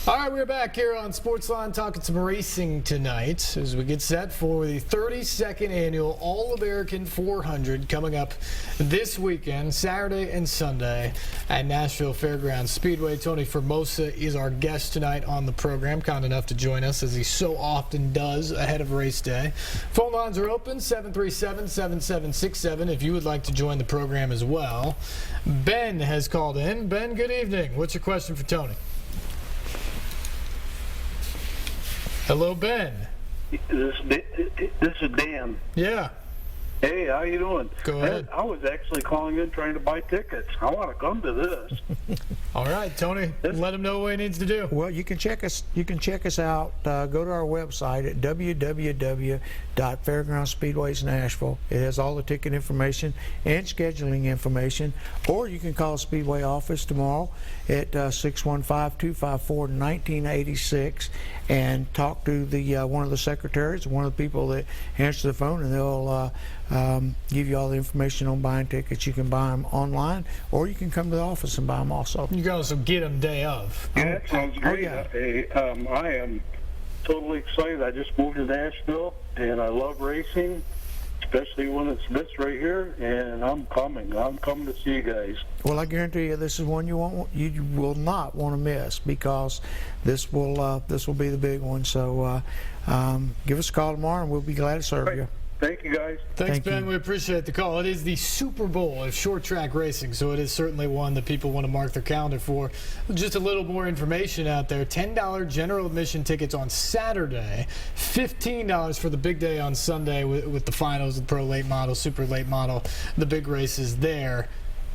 All right, we're back here on SportsLine talking some racing tonight as we get set for the 32nd annual All-American 400 coming up this weekend, Saturday and Sunday at Nashville Fairgrounds Speedway. Tony Formosa is our guest tonight on the program, kind enough to join us as he so often does ahead of race day. Phone lines are open, 737-7767 if you would like to join the program as well. Ben has called in. Ben, good evening. What's your question for Tony? Hello, Ben. This is Dan. Yeah. Hey, how you doing? Go ahead. I was actually calling in trying to buy tickets. I want to come to this. All right, Tony. Let him know what he needs to do. Well, you can check us. You can check us out. Go to our website at www.fairgrounds Nashville. It has all the ticket information and scheduling information. Or you can call Speedway office tomorrow at 615-254-1986 and talk to the one of the secretaries, one of the people that answer the phone, and they'll give you all the information on buying tickets. You can buy them online, or you can come to the office and buy them also. You can also get them day of. Yeah, that sounds great. yeah. Hey, I am totally excited. I just moved to Nashville, and I love racing, especially when it's this right here, and I'm coming. I'm coming to see you guys. Well, I guarantee you, this is one you will not want to miss, because this will be the big one. So give us a call tomorrow, and we'll be glad to serve you. Thank you, guys. Thanks, Thank Ben. you. We appreciate the call. It is the Super Bowl of short track racing, so it is certainly one that people want to mark their calendar for. Just a little more information out there. $10 general admission tickets on Saturday, $15 for the big day on Sunday with the finals, the Pro Late Model, Super Late Model, the big races there.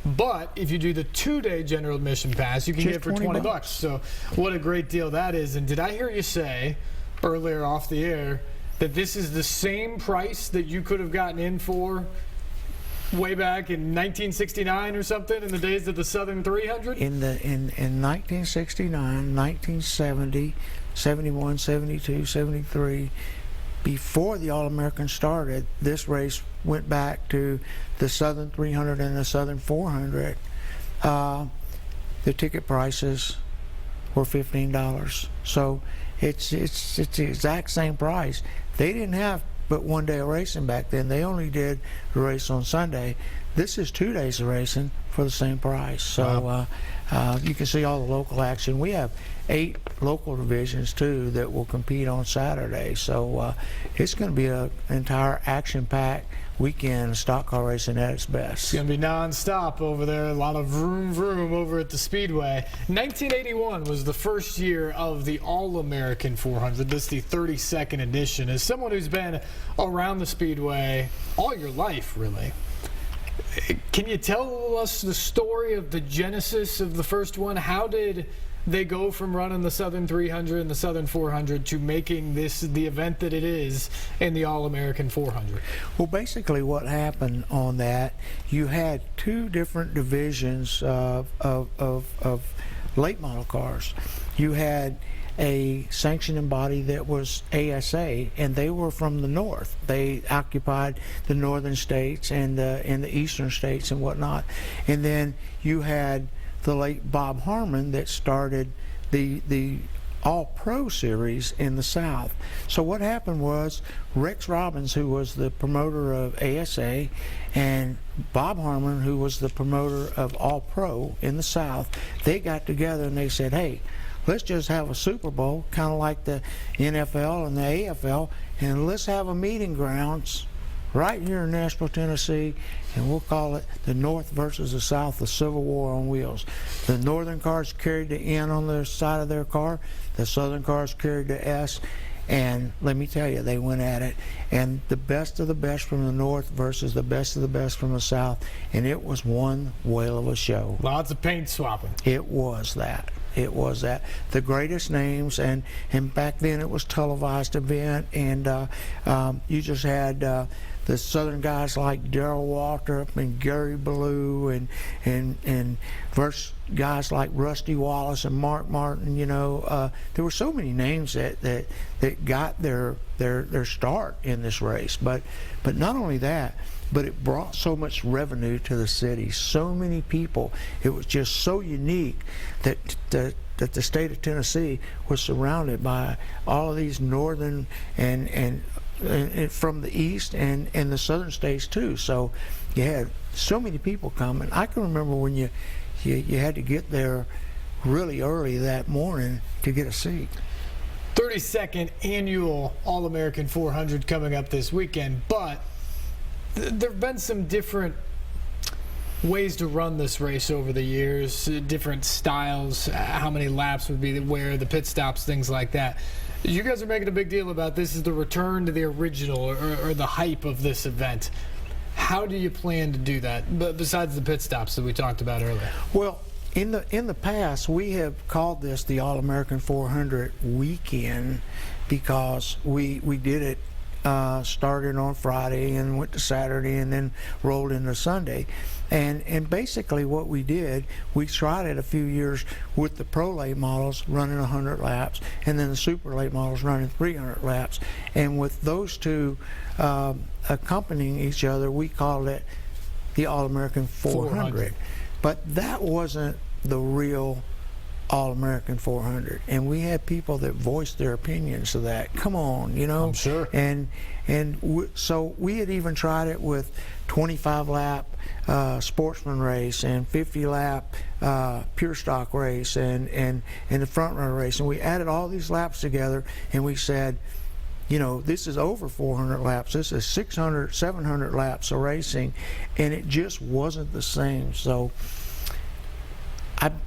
But if you do the 2-day general admission pass, you can get it for $20. So what a great deal that is. And did I hear you say earlier off the air that this is the same price that you could have gotten in for way back in 1969 or something, in the days of the Southern 300? In 1969, 1970, 71, 72, 73, before the All-American started, this race went back to the Southern 300 and the Southern 400. The ticket prices were $15. So it's the exact same price. They didn't have but one day of racing back then. They only did the race on Sunday. This is 2 days of racing for the same price. So you can see all the local action. We have 8 local divisions too that will compete on Saturday. So it's going to be an entire action-packed weekend of stock car racing at its best. It's going to be non-stop over there. A lot of vroom over at the Speedway. 1981 was the first year of the All-American 400. This is the 32nd edition. As someone who's been around the Speedway all your life, really, can you tell us the story of the genesis of the first one? How did they go from running the Southern 300 and the Southern 400 to making this the event that it is in the All-American 400? Well, basically what happened on that, you had 2 different divisions of late model cars. You had a sanctioning body that was ASA, and they were from the north. They occupied the northern states and the eastern states and whatnot. And then you had the late Bob Harmon that started the All-Pro series in the South. So what happened was Rex Robbins, who was the promoter of ASA, and Bob Harmon, who was the promoter of All-Pro in the South, they got together and they said, hey, let's just have a Super Bowl, kind of like the NFL and the AFL, and let's have a meeting grounds right here in Nashville, Tennessee, and we'll call it the North versus the South, the Civil War on wheels. The northern cars carried the N on their side of their car, the southern cars carried the S, and let me tell you, they went at it. And the best of the best from the north versus the best of the best from the south, and it was one whale of a show. Lots of paint swapping. It was that. It was that. The greatest names, and back then it was televised event, and you just had the Southern guys like Darrell Waltrip and Gary Ballou and versus guys like Rusty Wallace and Mark Martin. You know, there were so many names that got their start in this race. But not only that, but it brought so much revenue to the city, so many people. It was just so unique that that the state of Tennessee was surrounded by all of these northern and from the east and the southern states too. So you had so many people coming. I can remember when you had to get there really early that morning to get a seat. 32nd annual All-American 400 coming up this weekend, but there have been some different ways to run this race over the years, different styles, how many laps would be where, the pit stops, things like that. You guys are making a big deal about this is the return to the original or the hype of this event. How do you plan to do that, besides the pit stops that we talked about earlier? Well, in the past, we have called this the All-American 400 weekend because we did it started on Friday and went to Saturday and then rolled into Sunday. And basically what we did, we tried it a few years with the pro late models running 100 laps and then the super late models running 300 laps. And with those two accompanying each other, we called it the All-American 400. But that wasn't the real All-American 400, and we had people that voiced their opinions of that. Come on, you know. I'm sure. So we had even tried it with 25-lap sportsman race and 50-lap pure stock race and the front runner race, and we added all these laps together, and we said, you know, this is over 400 laps. This is 600, 700 laps of racing, and it just wasn't the same. So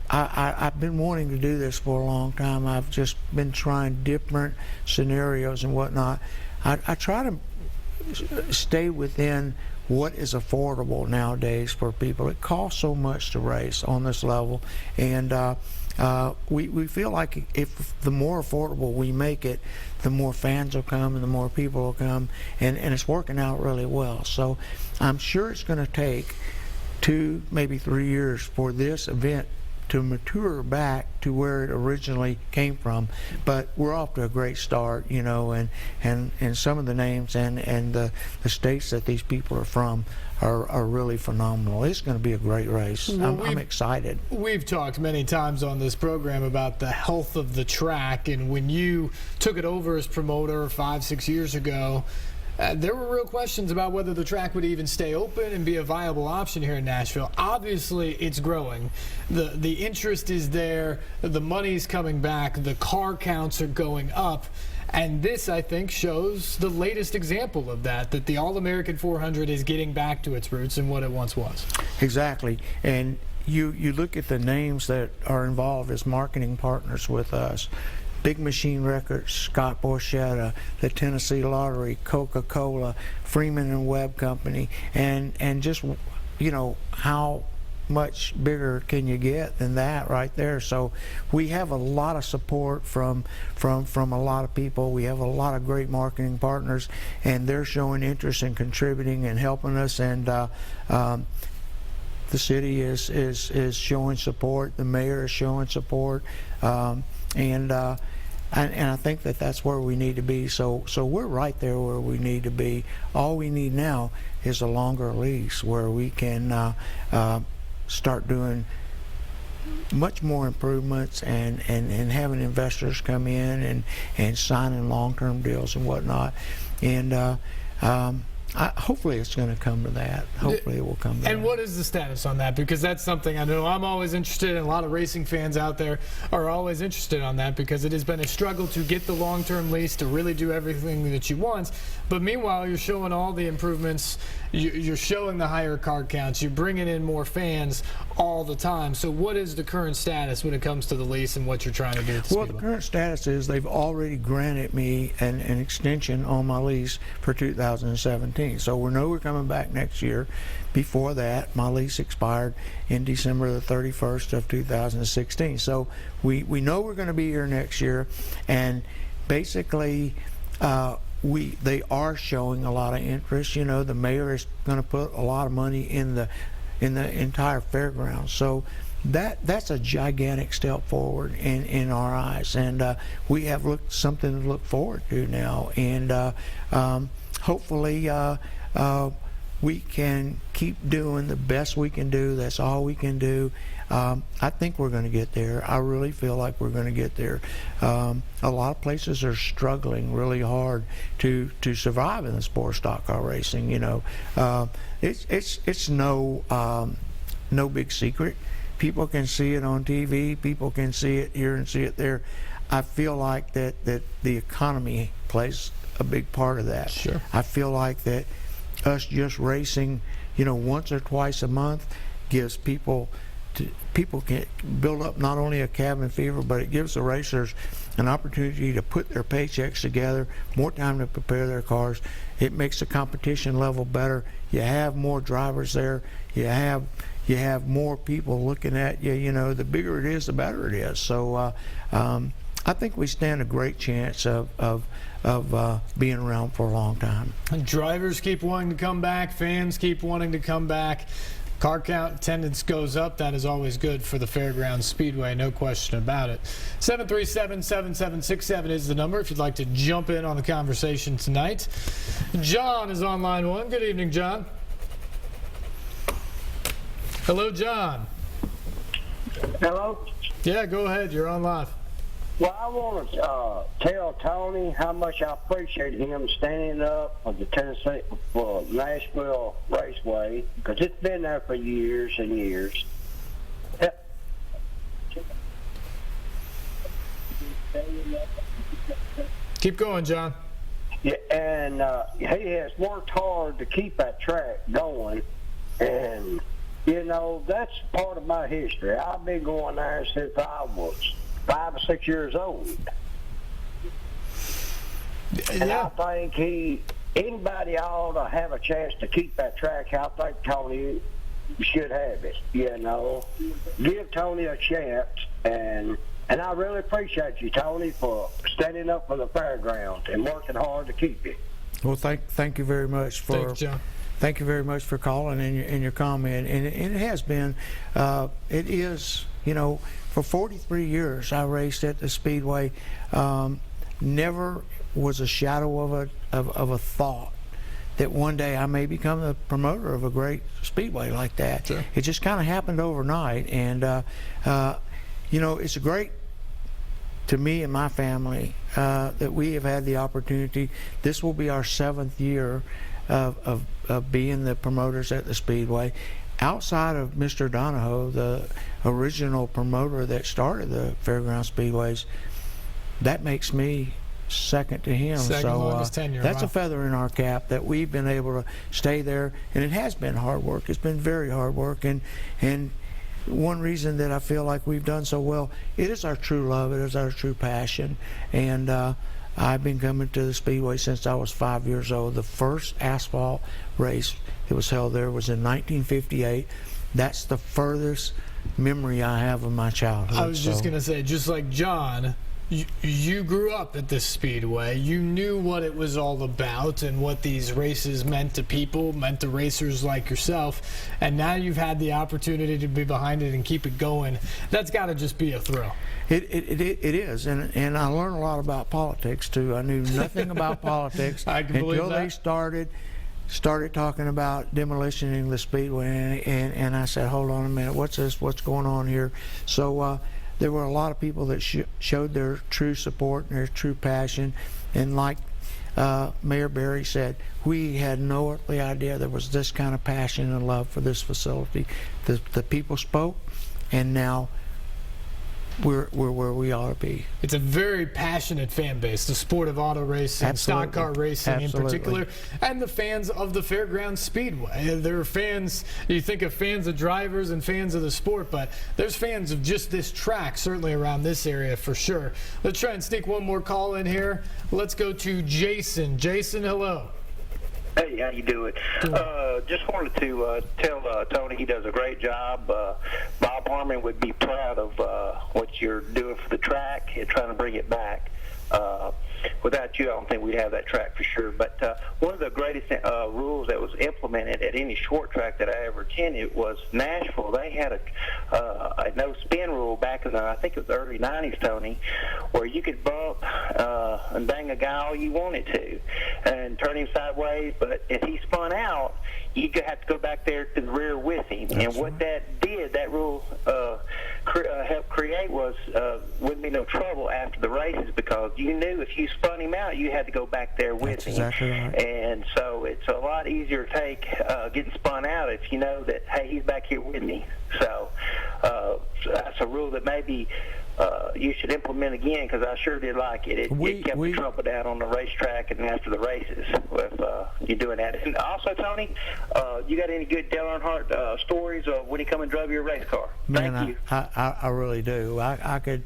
I've been wanting to do this for a long time. I've just been trying different scenarios and whatnot. I try to stay within what is affordable nowadays for people. It costs so much to race on this level, and we feel like if the more affordable we make it, the more fans will come and the more people will come, and it's working out really well. So I'm sure it's going to take 2, maybe 3 years for this event to mature back to where it originally came from, but we're off to a great start, you know, and some of the names and the states that these people are from are really phenomenal. It's going to be a great race. Well, I'm excited. We've talked many times on this program about the health of the track, and when you took it over as promoter 5-6 years ago, there were real questions about whether the track would even stay open and be a viable option here in Nashville. Obviously, it's growing. The interest is there. The money's coming back. The car counts are going up. And this, I think, shows the latest example of that the All-American 400 is getting back to its roots and what it once was. Exactly. And you look at the names that are involved as marketing partners with us. Big Machine Records, Scott Borchetta, the Tennessee Lottery, Coca-Cola, Freeman and Webb Company, and just, you know, how much bigger can you get than that right there? So we have a lot of support from a lot of people. We have a lot of great marketing partners, and they're showing interest in contributing and helping us. And the city is showing support. The mayor is showing support, and I think that's where we need to be. So we're right there where we need to be. All we need now is a longer lease where we can start doing much more improvements and having investors come in and signing long-term deals and whatnot. And hopefully it's going to come to that. Hopefully it will come to that. And what is the status on that? Because that's something I know I'm always interested in. A lot of racing fans out there are always interested on that because it has been a struggle to get the long-term lease to really do everything that you want. But meanwhile, you're showing all the improvements. You're showing the higher car counts. You're bringing in more fans all the time. So what is the current status when it comes to the lease and what you're trying to do at the Well, the current status is they've already granted me an extension on my lease for 2017. So we know we're coming back next year. Before that, my lease expired in December the 31st of 2016. So we know we're going to be here next year, and basically they are showing a lot of interest. You know, the mayor is going to put a lot of money in the entire fairground. So that's a gigantic step forward in our eyes, and we have something to look forward to now. And hopefully we can keep doing the best we can do. That's all we can do. I think we're going to get there. I really feel like we're going to get there. A lot of places are struggling really hard to survive in the sport stock car racing. It's no big secret. People can see it on TV. People can see it here and see it there. I feel like that the economy plays a big part of that. Sure. I feel like that us just racing, once or twice a month gives people can build up not only a cabin fever, but it gives the racers an opportunity to put their paychecks together, more time to prepare their cars. It makes the competition level better. You have more drivers there. You have more people looking at you. The bigger it is, the better it is. So I think we stand a great chance of being around for a long time. Drivers keep wanting to come back. Fans keep wanting to come back. Car count attendance goes up. That is always good for the Fairgrounds Speedway, no question about it. 737-7767 is the number if you'd like to jump in on the conversation tonight. John is on line one. Good evening, John. Hello, John. Hello? Yeah, go ahead. You're on live. Well, I want to tell Tony how much I appreciate him standing up for the Nashville Raceway, because it's been there for years and years. Keep going, John. Yeah, and he has worked hard to keep that track going, and that's part of my history. I've been going there since I was 5 or 6 years old. And Yeah. I think anybody ought to have a chance to keep that track. I think Tony should have it, Give Tony a chance, and I really appreciate you, Tony, for standing up for the fairgrounds and working hard to keep it. Well, thank you very much for. Thanks, John. Thank you very much for calling and your comment. And it has been, it is, for 43 years I raced at the Speedway. Never was a shadow of a thought that one day I may become the promoter of a great Speedway like that. Sure. It just kind of happened overnight. And, it's great to me and my family that we have had the opportunity. This will be our 7th year of being the promoters at the Speedway. Outside of Mr. Donahoe, the original promoter that started the Fairground Speedways, that makes me second to him. Second So longest tenure. that's Wow. a feather in our cap that we've been able to stay there, and it has been hard work. It's been very hard work, and one reason that I feel like we've done so well, it is our true love, it is our true passion, and I've been coming to the Speedway since I was 5 years old. The first asphalt race that was held there was in 1958. That's the furthest memory I have of my childhood. I was just going to say, just like John, you grew up at this Speedway. You knew what it was all about and what these races meant to people, meant to racers like yourself. And now you've had the opportunity to be behind it and keep it going. That's got to just be a thrill. It is, and I learned a lot about politics too. I knew nothing about politics I can believe until they that. started talking about demolitioning the Speedway, and I said, hold on a minute, what's this? What's going on here? So there were a lot of people that showed their true support and their true passion, and like Mayor Berry said, we had no earthly idea there was this kind of passion and love for this facility. The people spoke, and now we're where we ought to be. It's a very passionate fan base, the sport of auto racing, Absolutely. stock car racing Absolutely. in particular, and the fans of the Fairgrounds Speedway. There are fans, you think of fans of drivers and fans of the sport, but there's fans of just this track, certainly around this area for sure. Let's try and sneak one more call in here. Let's go to Jason. Jason, hello. Hey, how you doing? Just wanted to tell Tony he does a great job. Bob Harmon would be proud of what you're doing for the track and trying to bring it back. Without you, I don't think we'd have that track for sure. But one of the greatest rules that was implemented at any short track that I ever attended was Nashville. They had a no spin rule back in the, I think it was the early 90s, Tony, where you could bump and bang a guy all you wanted to and turn him sideways. But if he spun out, you have to go back there to the rear with him. And what that did, that rule helped create was wouldn't be no trouble after the races, because you knew if you spun him out, you had to go back there with That's him. exactly right. And so it's a lot easier to take getting spun out if you know that, hey, he's back here with me. So that's a rule that maybe you should implement again, because I sure did like it. It kept the trouble down on the racetrack and after the races with you doing that. And also, Tony, you got any good Dale Earnhardt stories of when he come and drove your race car? Man, Thank you. I really do. I could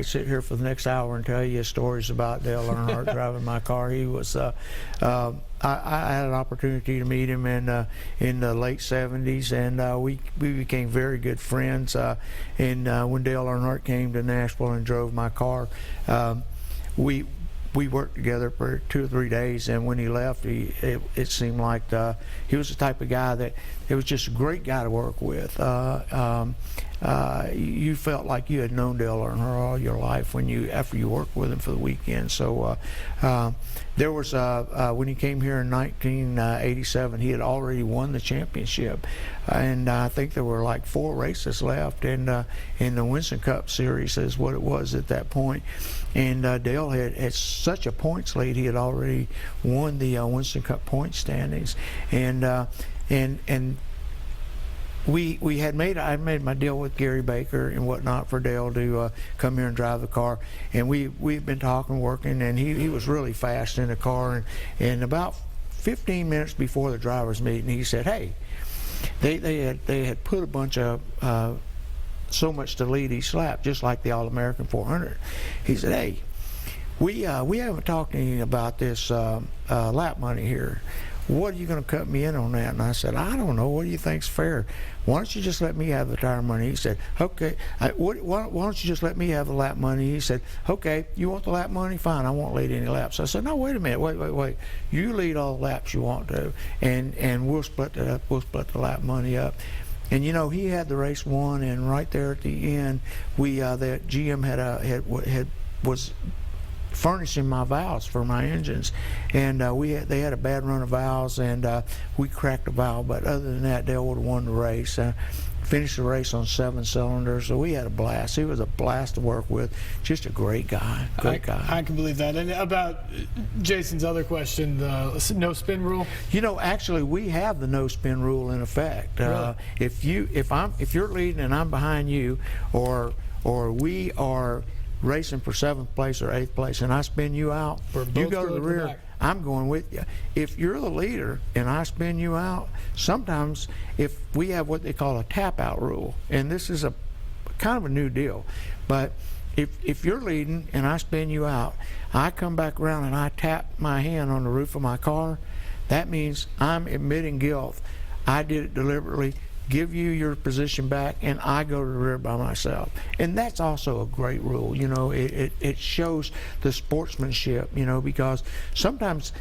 sit here for the next hour and tell you stories about Dale Earnhardt driving my car. He was I had an opportunity to meet him in the late 70s, and we became very good friends. And when Dale Earnhardt came to Nashville and drove my car, we worked together for 2 or 3 days, and when he left, it seemed like he was the type of guy that it was just a great guy to work with. You felt like you had known Dale Earnhardt all your life after you worked with him for the weekend. So there was when he came here in 1987, he had already won the championship, and I think there were like 4 races left in the Winston Cup Series, is what it was at that point. And Dale had such a points lead; he had already won the Winston Cup point standings, and I made my deal with Gary Baker and whatnot for Dale to come here and drive the car, and we've been talking, working, and he was really fast in the car, and about 15 minutes before the drivers' meeting, he said, "Hey, they had put a bunch of so much to lead each lap, just like the All-American 400." He said, "Hey, we haven't talked to you about this lap money here. What are you going to cut me in on that?" And I said, "I don't know. What do you think's fair? Why don't you just let me have the tire money?" He said, "Okay. Why don't you just let me have the lap money?" He said, "Okay, you want the lap money? Fine. I won't lead any laps." I said, "No, wait a minute. Wait. You lead all the laps you want to, and we'll split that up. We'll split the lap money up." And he had the race won, and right there at the end, the GM was furnishing my valves for my engines, and they had a bad run of valves, and we cracked a valve, but other than that, Dale would have won the race. Finished the race on 7 cylinders, so we had a blast. He was a blast to work with. Just a great guy. Great guy. I can believe that. And about Jason's other question, the no spin rule. Actually, we have the no spin rule in effect. Really? If you're leading and I'm behind you, or we are racing for 7th place or 8th place, and I spin you out, you go to the rear, I'm going with you. If you're the leader and I spin you out, sometimes if we have what they call a tap out rule, and this is a kind of a new deal, but if you're leading and I spin you out, I come back around and I tap my hand on the roof of my car, that means I'm admitting guilt. I did it deliberately. Give you your position back, and I go to the rear by myself. And that's also a great rule. It shows the sportsmanship, because sometimes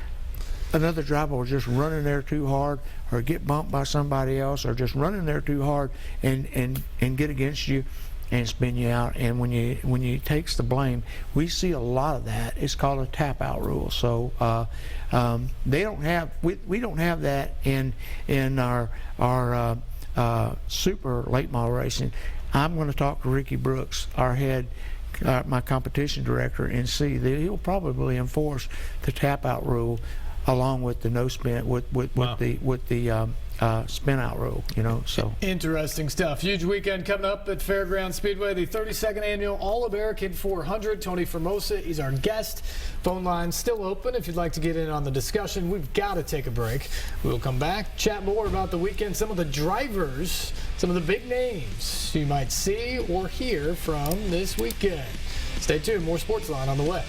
another driver will just run in there too hard, or get bumped by somebody else, or just run in there too hard and get against you and spin you out. And when you takes the blame, we see a lot of that. It's called a tap out rule. So we don't have that in our super late model racing. I'm going to talk to Ricky Brooks, our head, my competition director, and see that he'll probably enforce the tap out rule along with the no spin with the spin out rule. So interesting stuff. Huge weekend coming up at Fairground Speedway, the 32nd annual All-American 400. Tony Formosa is our guest. Phone lines still open if you'd like to get in on the discussion. We've got to take a break. We'll come back, chat more about the weekend, some of the drivers, some of the big names you might see or hear from this weekend. Stay tuned. More SportsLine on the way.